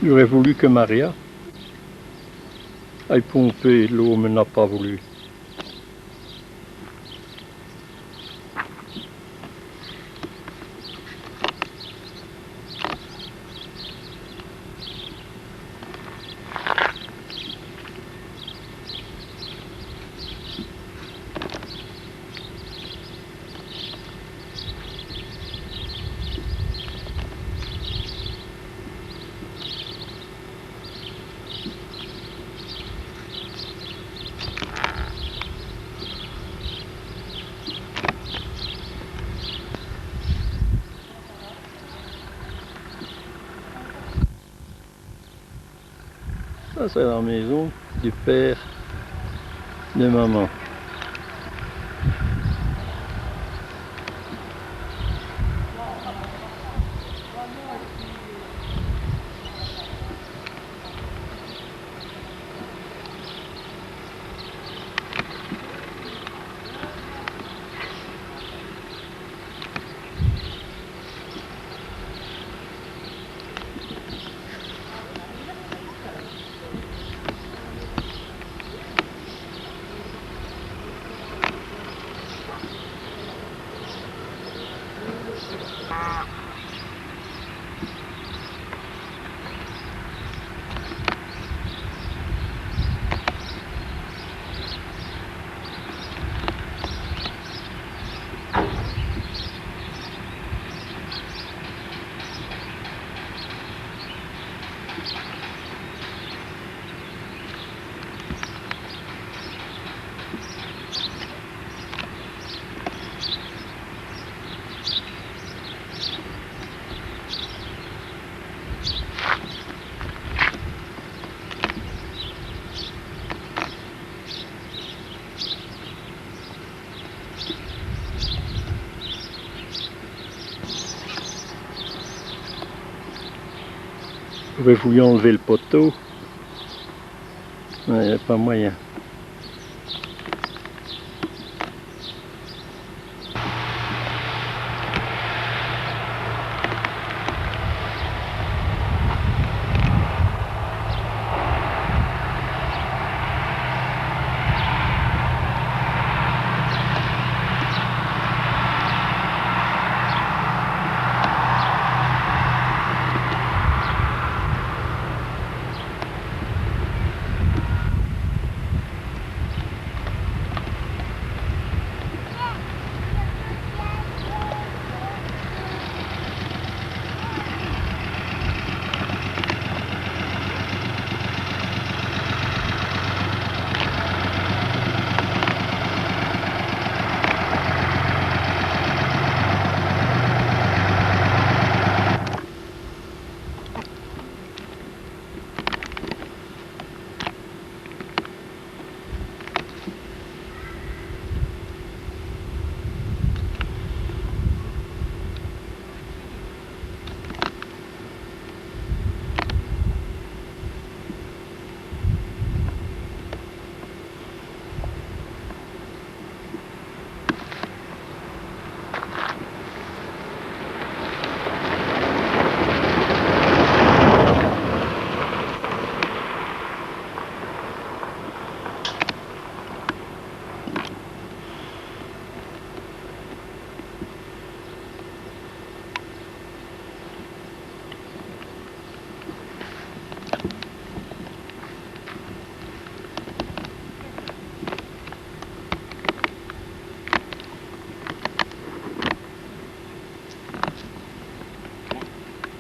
J'aurais voulu que Maria aille pomper l'eau, mais n'a pas voulu. Ça, c'est la maison du père de maman. J'aurais voulu enlever le poteau, mais il n'y a pas moyen.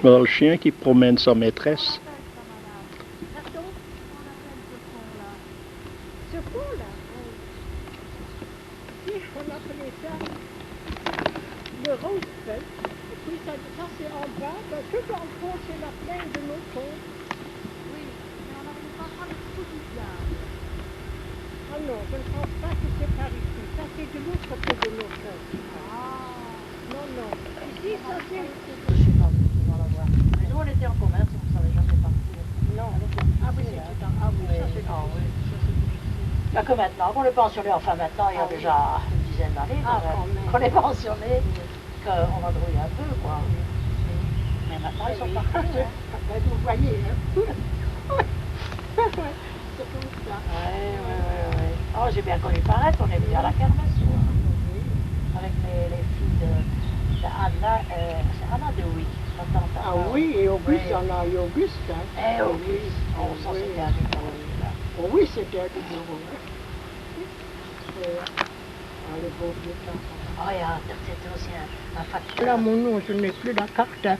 Voilà le chien qui promène sa maîtresse. Ce pont-là, on appelait ça le Roosevelt. Et puis ça c'est en bas, tout en fond c'est la plaine de Mouton. Oui, mais on n'arrive pas à le trou du diable. Ah non, je ne pense pas que c'est par ici. Ça c'est de l'autre côté de Mouton. Ah, Non, non. Ici, ça c'est... je sais pas, on va la voir. Mais nous on était en commerce, on ne savait jamais partir. Non. Ah oui, c'est tout en... Ah oui, ça c'est... Ah oui, ça c'est difficile. Il n'y a que maintenant qu'on est pensionné, enfin maintenant il y a déjà une dizaine d'années qu'on est pensionné, qu'on va grouiller un peu quoi. Mais Mais maintenant, ils sont partis. Hein. Vous voyez, hein? Ouais, c'est comme ça. Oui. Oh, j'ai bien connu paraître, on est venu à la kermesse. Avec les filles de Anna, c'est Anna de Oui. Ah oui, et Auguste, on a eu Auguste. Hein? Eh, Auguste, oh, ça c'était un numéro. Oh oui, c'était un numéro. Le beau vieux temps. Oh, c'était aussi un facteur. Là, mon nom, je n'ai plus la carte, hein,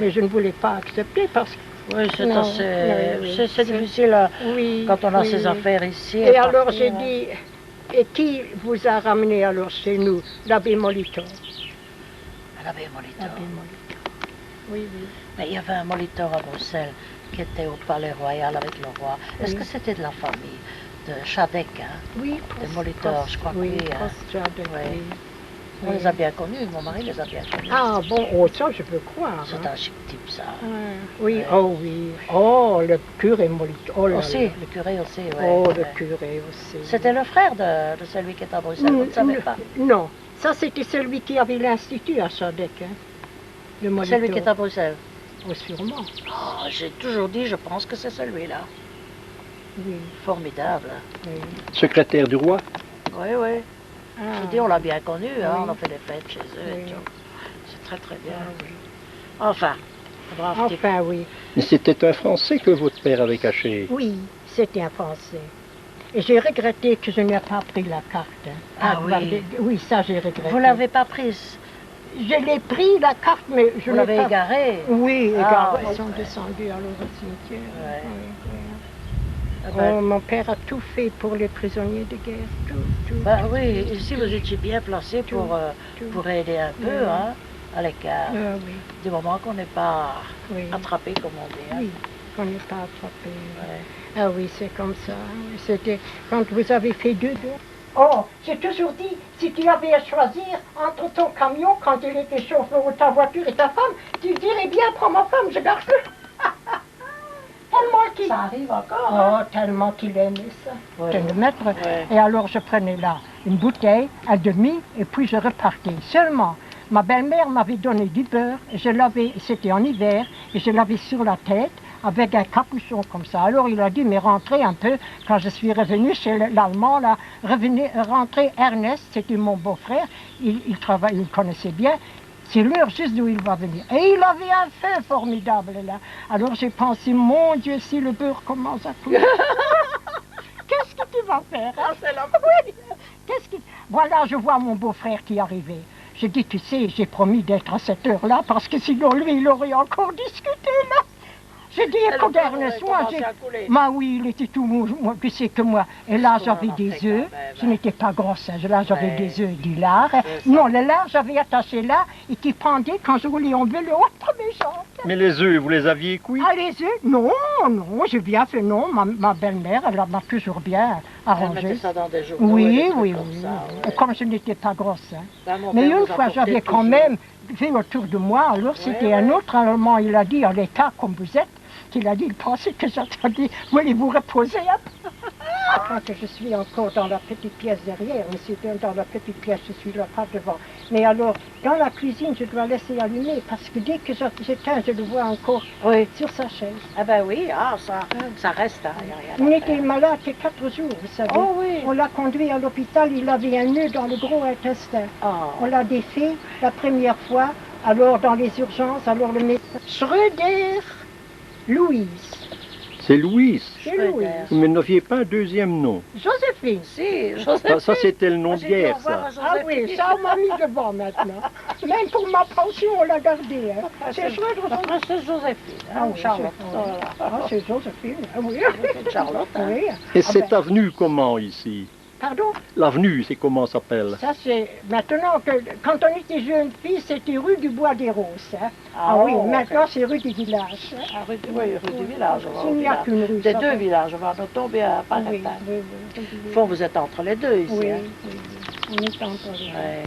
mais je ne voulais pas accepter parce que... Oui, c'est Non, assez... C'est difficile oui, quand on a oui, ses oui. affaires ici. Et alors partir, j'ai hein. dit, et qui vous a ramené alors chez nous? L'abbé Molitor. L'abbé Molitor. L'abbé Molitor. Oui. Mais il y avait un Molitor à Bruxelles qui était au Palais Royal avec le roi. Est-ce Oui. que c'était de la famille de Chadec, hein? Oui, Des Molitors, je crois que oui. Hein. Prost-Chadec, Oui. oui. On les a bien connus, mon mari les a bien connus. Ah bon, oh, ça je peux croire. C'est hein. un chic type, ça. Ah, oui, Ouais. oh oui. Oh, le curé Molitor. Oh, là Aussi, là. le curé aussi, oui. Oh, le curé aussi. C'était le frère de celui qui est à Bruxelles, vous ne savez pas? Non, ça c'était celui qui avait l'institut à Chadec. Hein. Le Molitor. Celui qui est à Bruxelles. Oh, sûrement. Oh, j'ai toujours dit, je pense que c'est celui-là. Oui, Formidable. oui. Secrétaire du roi? Oui. Ah, Je dis, on l'a bien connu, hein, Oui. on a fait des fêtes chez eux et Oui. tout. C'est très très bien. ah, oui. Enfin, brave type. Enfin, oui. Mais c'était un Français que votre père avait caché. Oui, c'était un Français. Et j'ai regretté que je n'ai pas pris la carte. Hein. Ah oui. Regardez, oui, ça j'ai regretté. Vous l'avez pas prise, Je l'ai pris, la carte, mais je vous l'ai l'avez pas... égarée. Oui, Ah, égaré. ouais. Ils sont descendus alors au cimetière. Ouais. Oui. Ah ben, Oh, mon père a tout fait pour les prisonniers de guerre, tout. ben oui, ici vous étiez bien placé Tout, tout. pour aider un peu, Oui. hein, à l'écart. Ah oui, Du moment qu'on n'est pas oui. attrapé, comme on dit. Hein. Oui, qu'on n'est pas attrapé. Ouais. Ah oui, c'est comme ça. C'était quand vous avez fait deux. Oh, j'ai toujours dit, si tu avais à choisir entre ton camion quand il était chauffeur ou ta voiture et ta femme, tu dirais bien, prends ma femme, je garde-le. Tellement qu'il... Ça arrive encore. Hein. Oh, tellement qu'il aimait ça. Ouais. De le mettre. Ouais. Et alors je prenais là une bouteille à demi et puis je repartais. Seulement, ma belle-mère m'avait donné du beurre, je l'avais, c'était en hiver, et je l'avais sur la tête avec un capuchon comme ça. Alors il a dit, mais rentrez un peu. Quand je suis revenue chez l'Allemand, là, rentrez Ernest, c'était mon beau-frère, il travaille, il connaissait bien. C'est l'heure juste d'où il va venir. Et il avait un feu formidable là. Alors j'ai pensé, mon Dieu, si le beurre commence à couler, qu'est-ce que tu vas faire? Ah, c'est la Oui. Voilà, je vois mon beau-frère qui arrivait. J'ai dit, tu sais, j'ai promis d'être à cette heure-là parce que sinon lui, il aurait encore discuté là. J'ai dit, écoute Ernest, moi oui, il était tout mou, moi, tu sais que moi. Et là, j'avais des œufs, je n'étais pas grosse, hein. Là, j'avais des œufs et du lard. Non, le lard, j'avais attaché là et qui pendait quand je roulais en vélo entre mes jambes. Mais les œufs, vous les aviez cuits? Ah, les œufs? Non, j'ai bien fait, non. Ma belle-mère, elle m'a toujours bien Elle arrangé. mettait ça dans des journaux. Oui, et des oui, trucs comme oui. ça, Et ouais. comme je n'étais pas grosse. Hein. Ben, mon Mais père une nous fois, apportait j'avais quand toujours. même fait autour de moi, alors c'était Ouais, un ouais. autre Allemand, il a dit, en l'état comme vous êtes, qu'il a dit, il pensait que j'attendais, voulez-vous reposer un peu? Quand je suis encore dans la petite pièce derrière, mais c'est dans la petite pièce, je suis là pas devant. Mais alors, dans la cuisine, je dois laisser allumer, parce que dès que j'éteins, je le vois encore Oui. sur sa chaise. Ah ben oui, ça reste, hein, y a rien à Il était faire. malade que 4 jours, vous savez. Oh oui. On l'a conduit à l'hôpital, il avait un nœud dans le gros intestin. Oh. On l'a défait la première fois, alors dans les urgences, alors le médecin... Schröder, Louise. C'est Louise. C'est Louise. Mais vous n'aviez pas un deuxième nom. Joséphine. Si, Joséphine. Ça c'était le nom Moi, de j'ai dit au guerre, revoir ça. à Ah Joséphine. oui, ça on m'a mis devant maintenant. Même pour ma pension, on l'a gardé. Hein. C'est Schröder. La princesse Joséphine, hein, Ah oui, Charlotte. c'est- Voilà. Ah, c'est Joséphine. Ah oui. C'est Charlotte, hein. Oui. Et Ah cette ben, avenue, comment ici? Pardon? L'avenue, c'est comment ça s'appelle? Ça c'est maintenant que quand on était jeune fille, c'était rue du Bois des Roses. Hein. Ah, oui, oh, maintenant c'est rue du village. Hein. Ah, rue du village. on va au Il n'y a village. qu'une rue. Des ça deux fait- villages, on va nous tomber à Oui, Paretin. oui, oui. Au fond, vous êtes entre les deux ici. Oui, hein. oui, oui. On est entre les deux. Ouais.